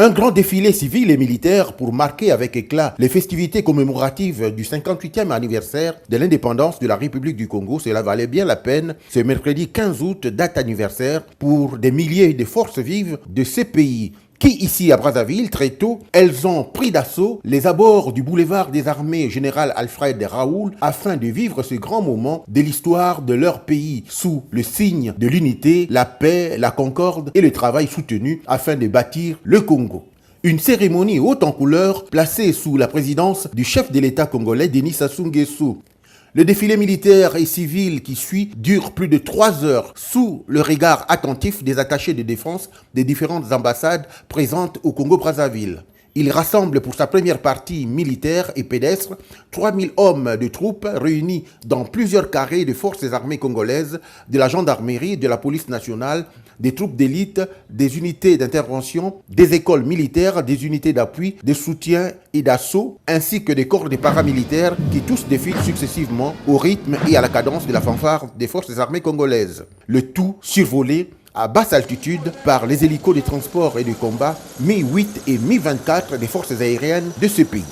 Un grand défilé civil et militaire pour marquer avec éclat les festivités commémoratives du 58e anniversaire de l'indépendance de la République du Congo. Cela valait bien la peine ce mercredi 15 août, date anniversaire, pour des milliers de forces vives de ces pays qui, ici à Brazzaville, très tôt, elles ont pris d'assaut les abords du boulevard des armées général Alfred Raoul afin de vivre ce grand moment de l'histoire de leur pays sous le signe de l'unité, la paix, la concorde et le travail soutenu afin de bâtir le Congo. Une cérémonie haute en couleurs placée sous la présidence du chef de l'État congolais Denis Sassou Nguesso. Le défilé militaire et civil qui suit dure plus de 3 heures sous le regard attentif des attachés de défense des différentes ambassades présentes au Congo-Brazzaville. Il rassemble pour sa première partie militaire et pédestre 3000 hommes de troupes réunis dans plusieurs carrés de forces armées congolaises, de la gendarmerie, de la police nationale, des troupes d'élite, des unités d'intervention, des écoles militaires, des unités d'appui, de soutien et d'assaut, ainsi que des corps de paramilitaires qui tous défilent successivement au rythme et à la cadence de la fanfare des forces armées congolaises. Le tout survolé à basse altitude par les hélicos de transport et de combat Mi-8 et Mi-24 des forces aériennes de ce pays.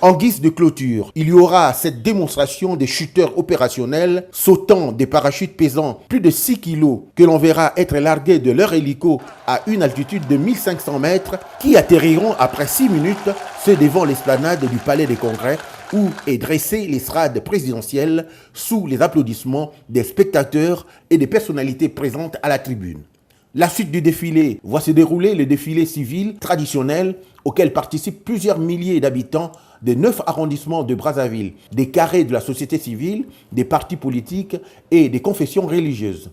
En guise de clôture, il y aura cette démonstration des shooters opérationnels sautant des parachutes pesant plus de 6 kg que l'on verra être largués de leur hélico à une altitude de 1500 mètres qui atterriront après 6 minutes devant l'esplanade du Palais des Congrès où est dressée l'estrade présidentielle sous les applaudissements des spectateurs et des personnalités présentes à la tribune. La suite du défilé voit se dérouler le défilé civil traditionnel auquel participent plusieurs milliers d'habitants des 9 arrondissements de Brazzaville, des carrés de la société civile, des partis politiques et des confessions religieuses.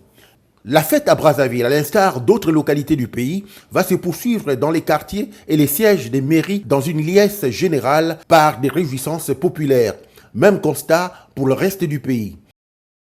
La fête à Brazzaville, à l'instar d'autres localités du pays, va se poursuivre dans les quartiers et les sièges des mairies dans une liesse générale par des réjouissances populaires. Même constat pour le reste du pays.